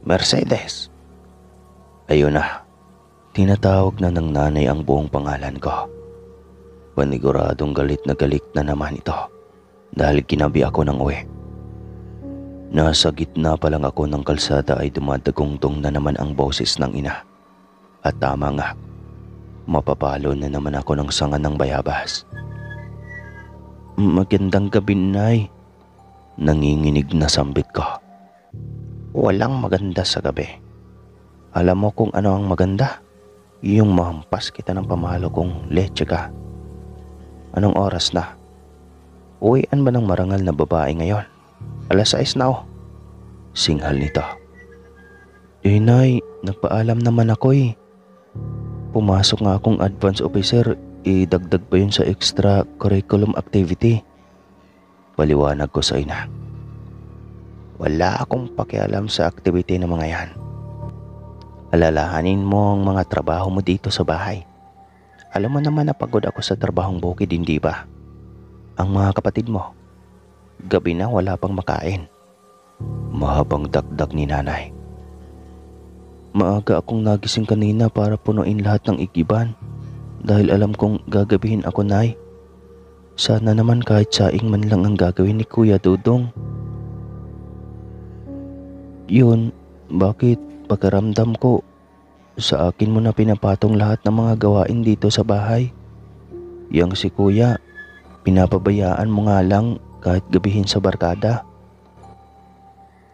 Mercedes. Ayun na, tinatawag na ng nanay ang buong pangalan ko. Paniguradong galit na naman ito dahil kinabi ako ng uwi. Nasa gitna pa lang ako ng kalsada ay dumadagungtong na naman ang boses ng ina. At tama nga, mapapalo na naman ako ng sanga ng bayabas. Magandang gabi, Nay. Nanginginig na sambit ko. Walang maganda sa gabi. Alam mo kung ano ang maganda? Yung mahampas kita ng pamalo kung leche ka. Anong oras na? Uwian ba ng marangal na babae ngayon? 6:00 na. Singhal nito. Nay, nagpaalam naman ako eh. Pumasok nga akong advance officer, idagdag pa yun sa extra curriculum activity. Paliwanag ko sa ina. Wala akong pakialam sa activity ng mga yan. Alalahanin mo ang mga trabaho mo dito sa bahay. Alam mo naman na pagod ako sa trabahong bukid, hindi ba? Ang mga kapatid mo, gabi na wala pang makain. Mahabang dakdak ni nanay. Maaga akong nagising kanina para punuin lahat ng igiban dahil alam kong gagabihin ako, Nay. Sana naman kahit saing man lang ang gagawin ni Kuya Dudong. Yun, bakit pakiramdam ko sa akin mo na pinapatong lahat ng mga gawain dito sa bahay? Yang si Kuya, pinapabayaan mo nga lang kahit gabihin sa barkada.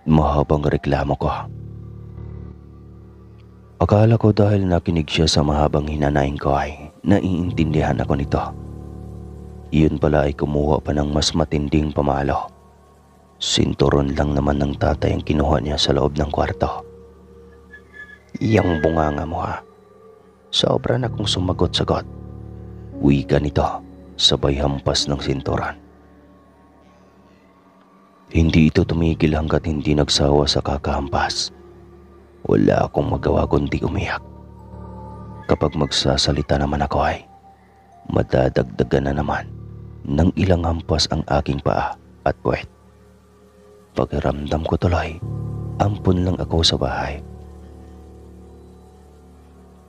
Mahabang reklamo ko. Akala ko dahil nakinig siya sa mahabang hinanaing ko ay naiintindihan ako nito. Iyon pala ay kumuha pa ng mas matinding pamalo. Sinturon lang naman ng tatay ang kinuha niya sa loob ng kwarto. Yang bunganga mo ha. Sobra na kung sumagot-sagot. Wika nito, sabay hampas ng sinturon. Hindi ito tumigil hanggat hindi nagsawa sa kakahampas. Wala akong magawa kundi umiyak. Kapag magsasalita naman ako ay madadagdagan na naman ng ilang hampas ang aking paa at puwet. Pakiramdam ko tuloy, ampun lang ako sa bahay.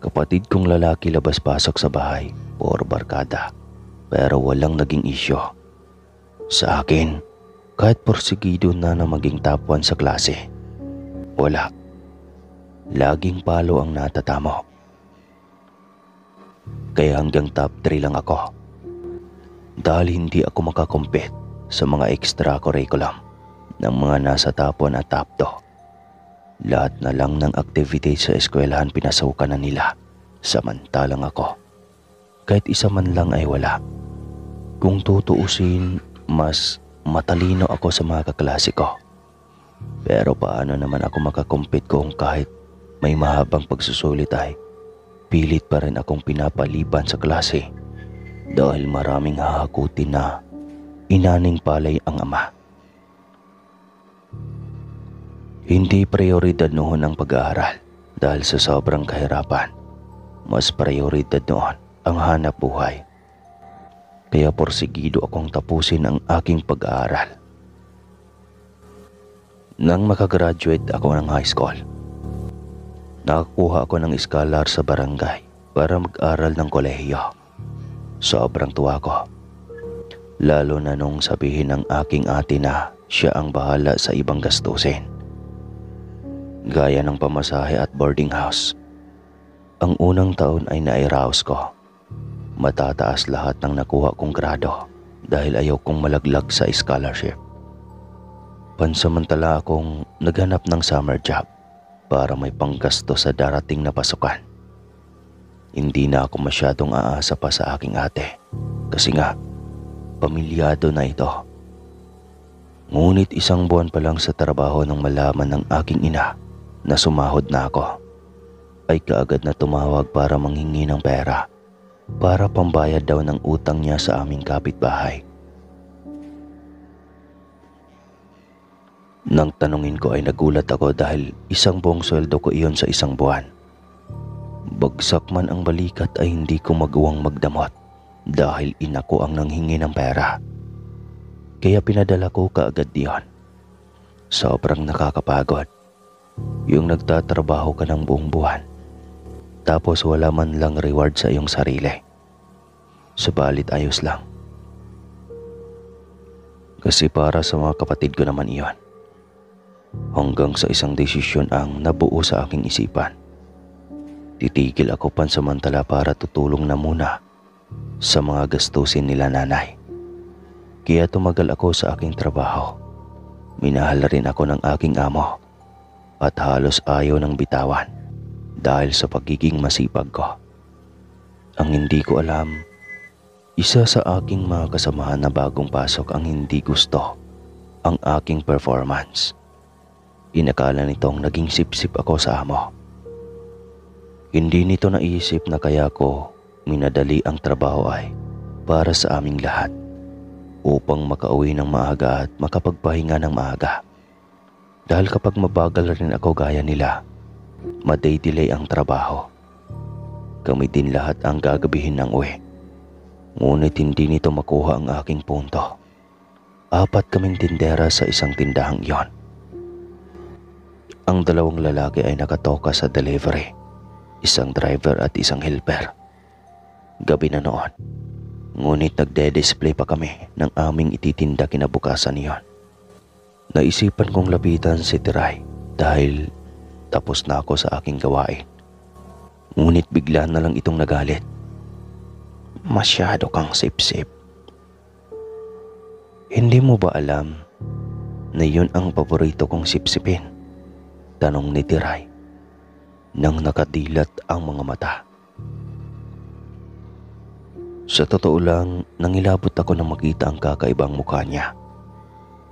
Kapatid kong lalaki labas-pasok sa bahay or barkada, pero walang naging isyo. Sa akin, kahit porsigido na maging top 1 sa klase, wala. Laging palo ang natatamo. Kaya hanggang top 3 lang ako. Dahil hindi ako makakompete sa mga extracurriculum ng mga nasa top 1 at top 2. Lahat na lang ng activity sa eskwelahan pinasukan na nila. Samantalang ako, kahit isa man lang ay wala. Kung tutuusin, mas matalino ako sa mga kaklase ko. Pero paano naman ako makakompete kung kahit may mahabang pagsusulit ay pilit pa rin akong pinapaliban sa klase dahil maraming hahakutin na inaning palay ang ama. Hindi prioridad noon ang pag-aaral dahil sa sobrang kahirapan. Mas prioridad noon ang hanap buhay. Kaya porsigido akong tapusin ang aking pag-aaral. Nang makagraduate ako ng high school, nakakuha ako ng scholar sa barangay para mag-aral ng kolehiyo. Sobrang tuwa ko. Lalo na nung sabihin ng aking ate na siya ang bahala sa ibang gastusin. Gaya ng pamasahe at boarding house. Ang unang taon ay nairaos ko. Matataas lahat ng nakuha kong grado dahil ayaw kong malaglag sa scholarship. Pansamantala akong naghanap ng summer job para may panggasto sa darating na pasukan. Hindi na ako masyadong aasa pa sa aking ate kasi nga pamilyado na ito. Ngunit 1 buwan pa lang sa trabaho nang malaman ng aking ina na sumahod na ako, ay kaagad na tumawag para manghingi ng pera para pambayad daw ng utang niya sa aming kapitbahay. Nang tanungin ko ay nagulat ako dahil 1 buong sweldo ko iyon sa 1 buwan. Bagsak man ang balikat ay hindi ko magawang magdamot dahil ina ko ang nanghingi ng pera. Kaya pinadala ko kaagad diyon. Sobrang nakakapagod. Yung nagtatrabaho ka ng buong buwan, tapos wala man lang reward sa iyong sarili. Subalit ayos lang. Kasi para sa mga kapatid ko naman iyon. Hanggang sa isang desisyon ang nabuo sa aking isipan. Titigil ako pansamantala para tutulong na muna sa mga gastusin nila nanay. Kaya tumagal ako sa aking trabaho. Minahal rin ako ng aking amo at halos ayaw ng bitawan dahil sa pagiging masipag ko. Ang hindi ko alam, isa sa aking mga kasamahan na bagong pasok ang hindi gusto ang aking performance. Inakala nitong naging sip-sip ako sa amo. Hindi nito naisip na kaya ko minadali ang trabaho ay para sa aming lahat upang makauwi ng maaga at makapagpahinga ng maaga. Dahil kapag mabagal rin ako gaya nila, maday-delay ang trabaho. Kami din lahat ang gagabihin ng uwi. Ngunit hindi nito makuha ang aking punto. 4 kaming tindera sa isang tindahang iyon. Ang 2 lalaki ay nakatoka sa delivery, isang driver at isang helper. Gabi na noon, ngunit nagde-display pa kami ng aming ititinda kinabukasan niyon. Naisipan kong lapitan si Tiray dahil tapos na ako sa aking gawain. Ngunit bigla na lang itong nagalit. Masyado kang sip-sip. Hindi mo ba alam na yun ang paborito kong sipsipin? Tanong ni Tiray nang nakadilat ang mga mata. Sa totoo lang, nangilabot ako nang makita ang kakaibang mukha niya.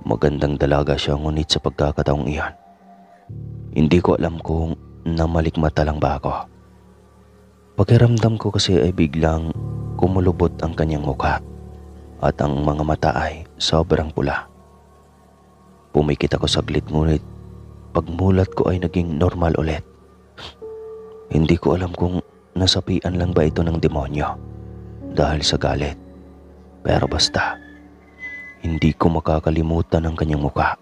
Magandang dalaga siya ngunit sa pagkakataong iyan, hindi ko alam kung namalikmata lang ba ako. Pakiramdam ko kasi ay biglang kumulubot ang kanyang mukha at ang mga mata ay sobrang pula. Pumikit ako saglit ngunit pagmulat ko ay naging normal ulit. Hindi ko alam kung nasapian lang ba ito ng demonyo dahil sa galit. Pero basta, hindi ko makakalimutan ang kanyang mukha.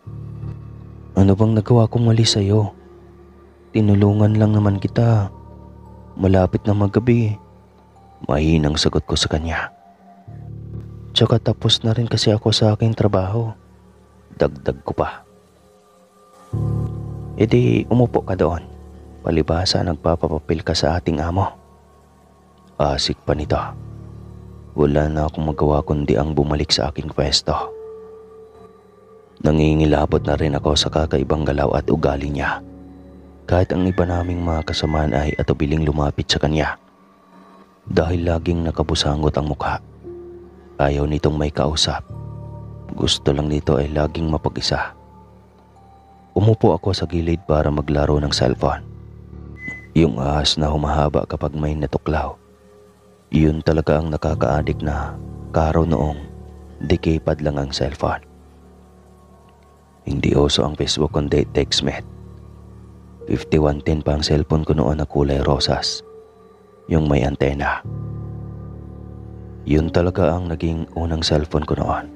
Ano bang nagawa kong mali sa'yo? Tinulungan lang naman kita. Malapit na maggabi. Mahinang sagot ko sa kanya. Tsaka tapos na rin kasi ako sa aking trabaho. Dagdag ko pa. E di umupo ka doon. Palibhasa nagpapapapil ka sa ating amo. Asik pa nito. Wala na akong magawa kundi ang bumalik sa aking pwesto. Nangingilabot na rin ako sa kakaibang galaw at ugali niya. Kahit ang iba naming mga kasamaan ay atubiling lumapit sa kanya. Dahil laging nakabusangot ang mukha. Ayaw nitong may kausap. Gusto lang nito ay laging mapag-isa. Umupo ako sa gilid para maglaro ng cellphone. Yung ahas na humahaba kapag may natuklaw. Yun talaga ang nakaka-addict na karo noong dekipad lang ang cellphone. Hindi uso ang Facebook kundi TextMate. 5110 pa ang cellphone ko noon na kulay rosas. Yung may antena. Yun talaga ang naging unang cellphone ko noon.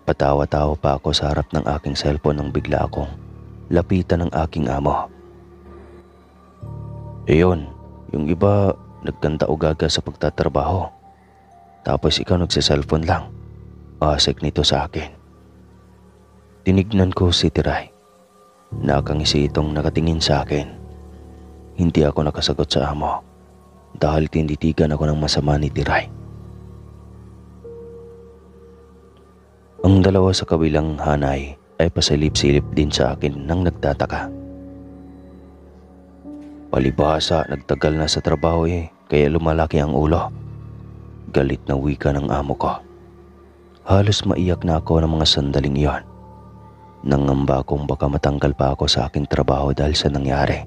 Patawa-tawa pa ako sa harap ng aking cellphone nang bigla akong lapitan ng aking amo. Iyon, yung iba nagkanta o gaga sa pagtatrabaho. Tapos ikaw nagsa-cellphone lang. Asik nito sa akin. Tinignan ko si Tiray. Nakangisi itong nakatingin sa akin. Hindi ako nakasagot sa amo dahil tinitigan ako ng masama ni Tiray. Ang dalawa sa kabilang hanay ay pasilip-silip din sa akin nang nagtataka. Palibhasa, nagtagal na sa trabaho kaya lumalaki ang ulo. Galit na wika ng amo ko. Halos maiyak na ako ng mga sandaling iyon. Nangamba kong baka matanggal pa ako sa aking trabaho dahil sa nangyari.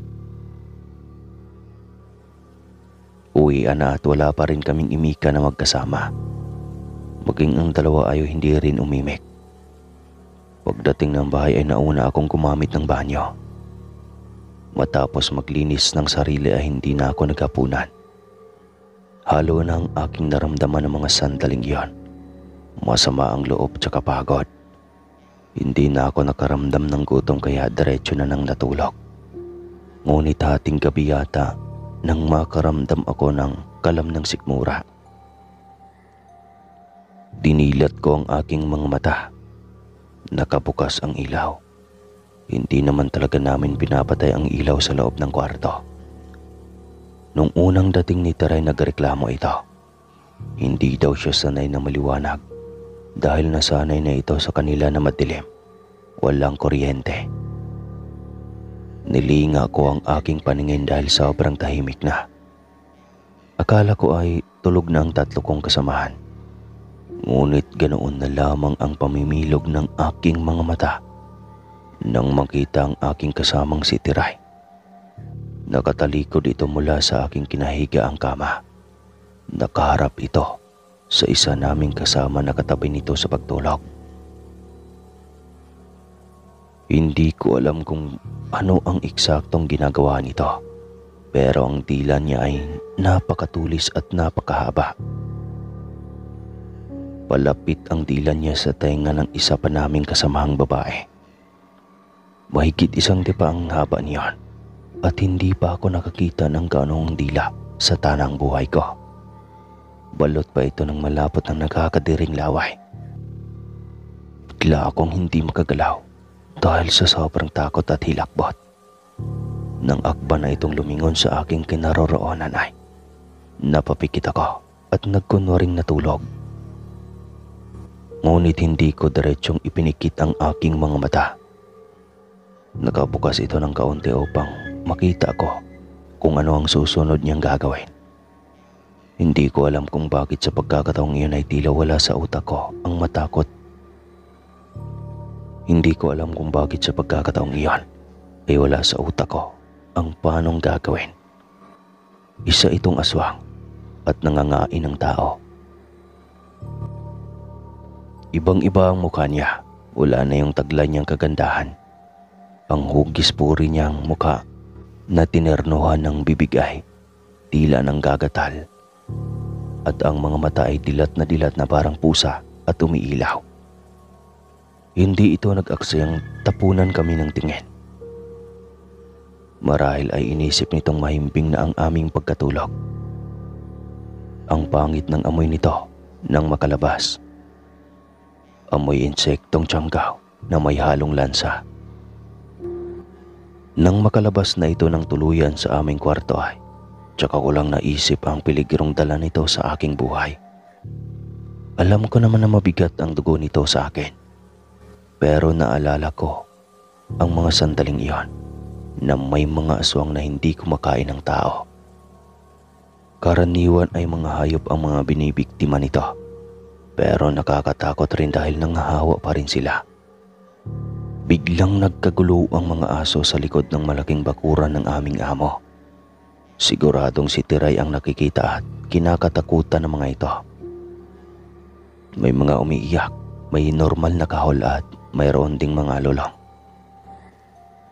Uwian na at wala pa rin kaming imika na magkasama. Maging ang dalawa ay hindi rin umimik. Pagdating ng bahay ay nauna akong gumamit ng banyo. Matapos maglinis ng sarili ay hindi na ako naghapunan. Halo na ang aking naramdaman ng mga sandaling iyon. Masama ang loob tsaka pagod. Hindi na ako nakaramdam ng gutom kaya diretso na nang natulog. Ngunit hating gabi yata nang makaramdam ako ng kalam ng sikmura. Dinilat ko ang aking mga mata. Nakabukas ang ilaw. Hindi naman talaga namin pinapatay ang ilaw sa loob ng kwarto. Nung unang dating ni Teray nagreklamo ito. Hindi daw siya sanay na maliwanag dahil nasanay na ito sa kanila na madilim. Walang kuryente. Nilinga ko ang aking paningin dahil sobrang tahimik na. Akala ko ay tulog na ang tatlo kong kasamahan. Ngunit ganoon na lamang ang pamimilog ng aking mga mata nang makita ang aking kasamang si Teray. Nakatalikod ito mula sa aking kinahigaang kama. Nakaharap ito sa isa naming kasama na katabi nito sa pagtulog. Hindi ko alam kung ano ang eksaktong ginagawa nito, pero ang dila niya ay napakatulis at napakahaba. Palapit ang dila niya sa tenga ng isa pa naming kasamahang babae. Mahigit isang dipa ang haba niyon at hindi pa ako nakakita ng gaanong dila sa tanang buhay ko. Balot pa ito ng malapot ng nakakadiring laway. Bigla akong hindi makagalaw dahil sa sobrang takot at hilakbot. Nang akba na itong lumingon sa aking kinaroroonan ay napapikit ako at nagkunwaring natulog. Ngunit hindi ko diretsong ipinikit ang aking mga mata. Nakabukas ito ng kaunti upang makita ko kung ano ang susunod niyang gagawin. Hindi ko alam kung bakit sa pagkakataong iyon ay tila wala sa utak ko ang matakot. Hindi ko alam kung bakit sa pagkakataong iyon ay wala sa utak ko ang paanong gagawin. Isa itong aswang at nangangain ng tao. Ibang-iba ang mukha niya. Wala na yung taglay niyang kagandahan. Ang hugis puri niyang mukha na tinernuhan ng bibig ay tila ng gagatal. At ang mga mata ay dilat na parang pusa at umiilaw. Hindi ito nag-aksayang tapunan kami ng tingin. Marahil ay inisip nitong mahimbing na ang aming pagkatulog. Ang pangit ng amoy nito nang makalabas. Amoy insektong tiyanggaw na may halong lansa. Nang makalabas na ito ng tuluyan sa aming kwarto ay tsaka ko lang naisip ang piligrong dala nito sa aking buhay. Alam ko naman na mabigat ang dugo nito sa akin. Pero naalala ko ang mga sandaling iyon na may mga aswang na hindi kumakain ng tao. Karaniwan ay mga hayop ang mga binibiktima nito. Pero nakakatakot rin dahil nangahawa pa rin sila. Biglang nagkagulo ang mga aso sa likod ng malaking bakuran ng aming amo. Siguradong si Teray ang nakikita at kinakatakutan ng mga ito. May mga umiiyak, may normal na kahol at mayroon ding mga lulong.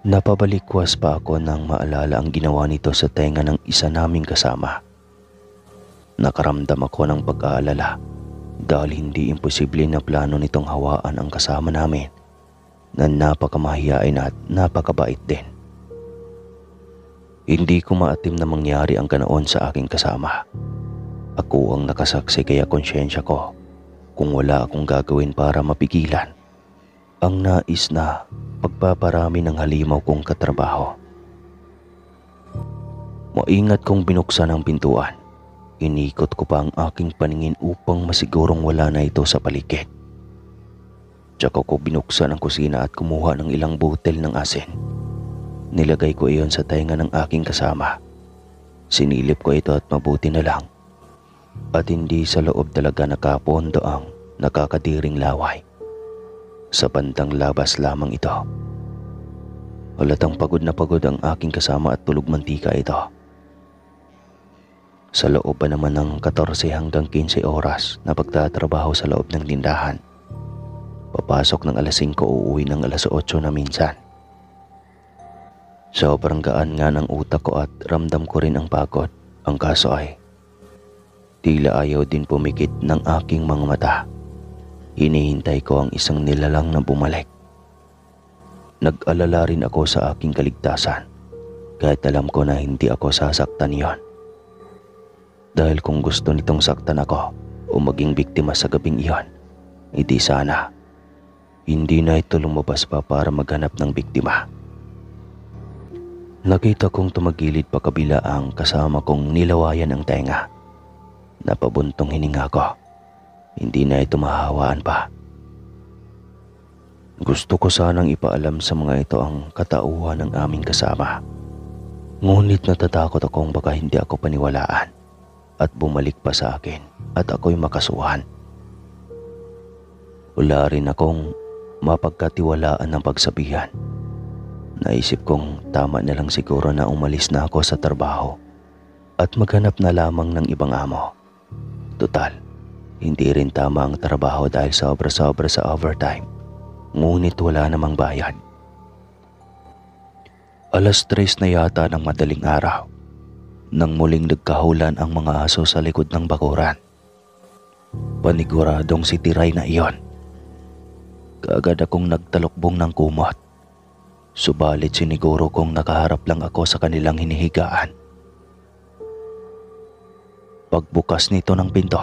Napabalikwas pa ako nang maalala ang ginawa nito sa tenga ng isa naming kasama. Nakaramdam ako ng pag-aalala dahil hindi imposible na plano nitong hawaan ang kasama namin na napakamahiyain at napakabait din. Hindi ko maatim na mangyari ang ganoon sa aking kasama. Ako ang nakasaksi kaya konsyensya ko kung wala akong gagawin para mapigilan ang nais na pagpaparami ng halimaw kong katrabaho. Maingat kong binuksan ang pintuan. Inikot ko pa ang aking paningin upang masigurong wala na ito sa paligid. Tsaka ko binuksan ang kusina at kumuha ng ilang butel ng asin. Nilagay ko iyon sa tenga ng aking kasama. Sinilip ko ito at mabuti na lang. At hindi sa loob talaga nakapondo ang nakakadiring laway. Sa bandang labas lamang ito. Halatang pagod na pagod ang aking kasama at tulog mantika ito. Sa loob pa naman ng 14 hanggang 15 oras na pagtatrabaho sa loob ng tindahan. Papasok ng alas 5, uuwi ng alas 8 na minsan. Sobrang gaan nga ng utak ko at ramdam ko rin ang pagod. Ang kaso ay tila ayaw din pumikit ng aking mga mata. Hinihintay ko ang isang nilalang na bumalik. Nag-alala rin ako sa aking kaligtasan. kahit alam ko na hindi ako sasaktan yon. Dahil kung gusto nitong saktan ako o maging biktima sa gabing iyon, hindi sana. Hindi na ito lumabas pa para maghanap ng biktima. Nakita kong tumagilid pa kabila ang kasama kong nilawayan ang tenga. Napabuntong hininga ko. Hindi na ito mahahawaan pa. Gusto ko sanang ipaalam sa mga ito ang katauhan ng aming kasama. Ngunit natatakot akong baka hindi ako paniwalaan at bumalik pa sa akin at ako'y makasuhan. Wala rin akong mapagkatiwalaan ng pagsabihan. Naisip kong tama na lang siguro na umalis na ako sa trabaho at maghanap na lamang ng ibang amo. Total, hindi rin tama ang trabaho dahil sobra-sobra sa overtime. Ngunit wala namang bayad. 3:00 na yata ng madaling araw nang muling nagkahulan ang mga aso sa likod ng bakuran. Paniguradong si Tiray na iyon. Kaagad akong nagtalokbong ng kumot. Subalit siniguro kong nakaharap lang ako sa kanilang hinihigaan. Pagbukas nito ng pinto,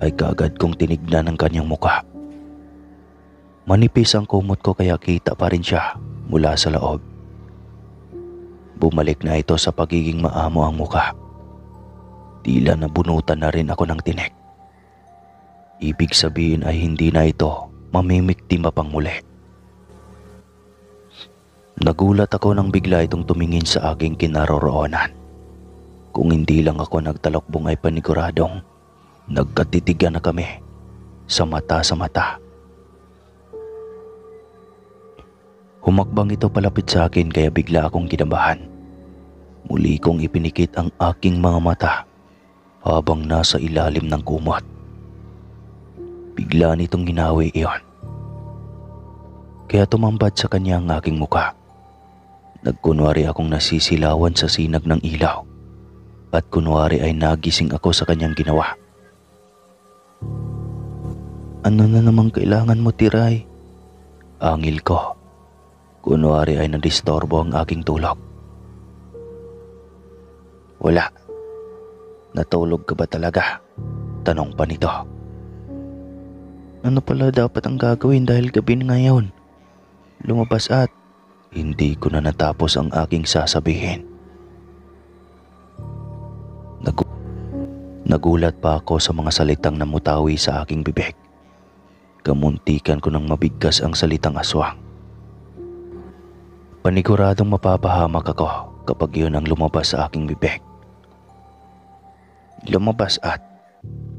ay kaagad kong tinignan ang kanyang muka. Manipis ang kumot ko kaya kita pa rin siya mula sa loob. Bumalik na ito sa pagiging maamo ang muka. Tila nabunutan na rin ako ng tinik. Ibig sabihin ay hindi na ito mamimiktima pang muli. Nagulat ako nang bigla itong tumingin sa aking kinaroroonan. Kung hindi lang ako nagtalokbong ay paniguradong nagkatitigan na kami sa mata sa mata. Humakbang ito palapit sa akin kaya bigla akong kinabahan. Muli kong ipinikit ang aking mga mata habang nasa ilalim ng kumot. Bigla nitong ginawi iyon. Kaya tumambad sa kanya ang aking muka. Nagkunwari akong nasisilawan sa sinag ng ilaw at kunwari ay nagising ako sa kanyang ginawa. Ano na namang kailangan mo, Tiray? Angil ko. Kunwari ay nadistorbo ang aking tulog. Wala. Natulog ka ba talaga? Tanong pa nito. Ano pala dapat ang gagawin dahil gabi na ngayon? Lumabas at hindi ko na natapos ang aking sasabihin. Nagulat pa ako sa mga salitang namutawi sa aking bibig. Kamuntikan ko nang mabigkas ang salitang aswang. Paniguradong mapapahamak ako kapag yun ang lumabas sa aking bibig. Lumabas at?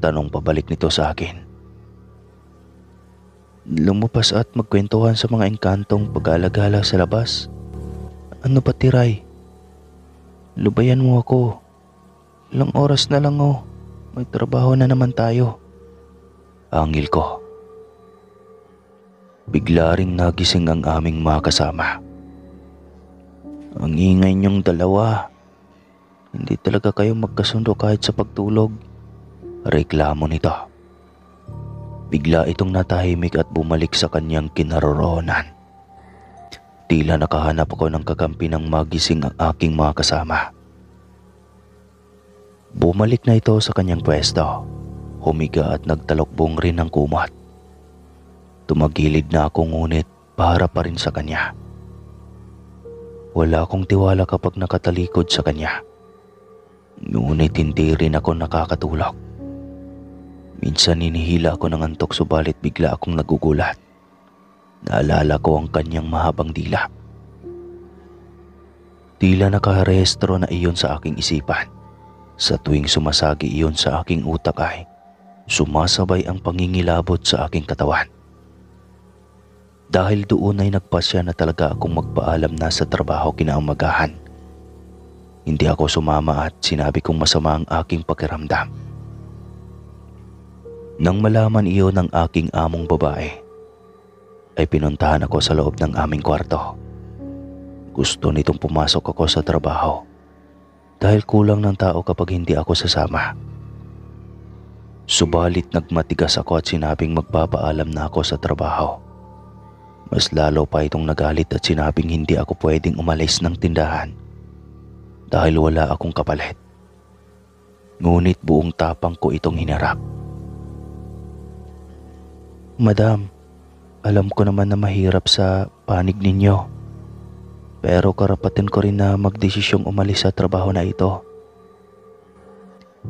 Tanong pabalik nito sa akin. Lumabas at magkwentuhan sa mga engkantong pag-alagala sa labas. Ano ba, Tiray? Lubayan mo ako. Ilang oras na lang oh. May trabaho na naman tayo. Angil ko. Bigla ring nagising ang aming mga kasama. Ang ingay niyong dalawa. Hindi talaga kayo magkasundo kahit sa pagtulog. Reklamo nito. Bigla itong natahimik at bumalik sa kanyang kinaroroonan. Tila nakahanap ako ng kakampi ng magising ang aking mga kasama. Bumalik na ito sa kanyang pwesto. Humiga at nagtalokbong rin ng kumot. Tumagilid na ako ngunit para pa rin sa kanya. Wala akong tiwala kapag nakatalikod sa kanya. Ngunit hindi rin ako nakakatulog. Minsan hinihila ako ng antok subalit bigla akong nagugulat. Naalala ko ang kanyang mahabang dila. Tila nakarehistro na iyon sa aking isipan. Sa tuwing sumasagi iyon sa aking utak ay sumasabay ang pangingilabot sa aking katawan. Dahil doon ay nagpasya na talaga akong magpaalam na sa trabaho kinaumagahan. Hindi ako sumama at sinabi kong masama ang aking pakiramdam. Nang malaman iyon ng aking among babae, ay pinuntahan ako sa loob ng aming kwarto. Gusto nitong pumasok ako sa trabaho dahil kulang ng tao kapag hindi ako sasama. Subalit nagmatigas ako at sinabing magpapaalam na ako sa trabaho. Mas lalo pa itong nagalit at sinabing hindi ako pwedeng umalis ng tindahan dahil wala akong kapalit. Ngunit buong tapang ko itong hinarap. Madam, alam ko naman na mahirap sa panig ninyo. Pero karapatan ko rin na magdesisyong umalis sa trabaho na ito.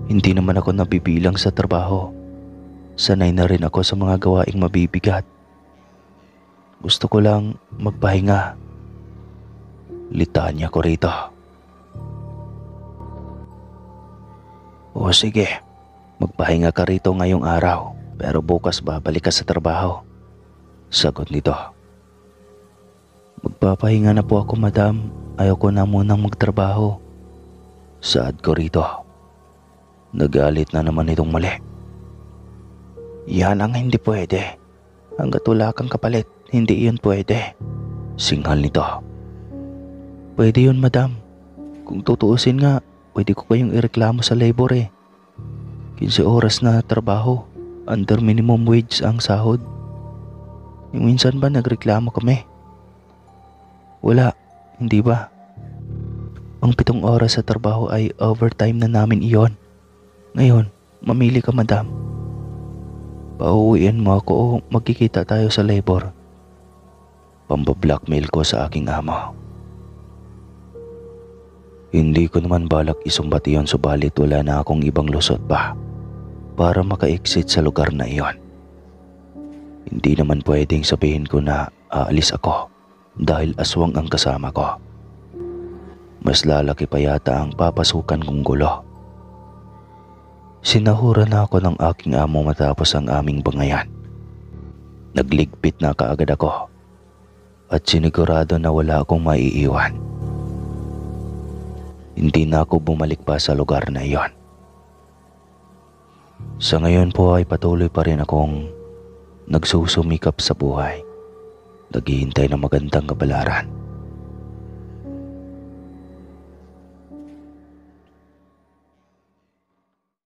Hindi naman ako nabibilang sa trabaho. Sanay na rin ako sa mga gawaing mabibigat. Gusto ko lang magpahinga. Litanya ko rito. O sige, magpahinga ka rito ngayong araw, pero bukas babalik ka sa trabaho. Sagot nito. Magpapahinga na po ako, madam. Ayoko na munang magtrabaho. Saad ko rito. Nagalit na naman itong mali. Yan ang hindi pwede. Hanggat wala kang kapalit, hindi iyon pwede. Singhal nito. Pwede yun, madam. Kung tutuusin nga, pwede ko kayong ireklamo sa labor eh. 15 oras na trabaho, under minimum wage ang sahod. Yung minsan ba nagreklamo kami? Wala, hindi ba? Ang 7 oras sa trabaho ay overtime na namin iyon. Ngayon, mamili ka, madam. Pauwiin mo ako o magkikita tayo sa labor. Pambablockmail ko sa aking amo. Hindi ko naman balak isumbat iyon, subalit wala na akong ibang lusot pa para maka-exit sa lugar na iyon. Hindi naman pwedeng sabihin ko na aalis ako dahil aswang ang kasama ko. Mas lalaki pa yata ang papasukan kong gulo. Sinahura na ako ng aking amo matapos ang aming bangayan. Nagligpit na kaagad ako at sinigurado na wala akong maiiwan. Hindi na ako bumalik pa sa lugar na iyon. Sa ngayon po ay patuloy pa rin akong nagsusumikap sa buhay. Naghihintay ng magandang kabalaran.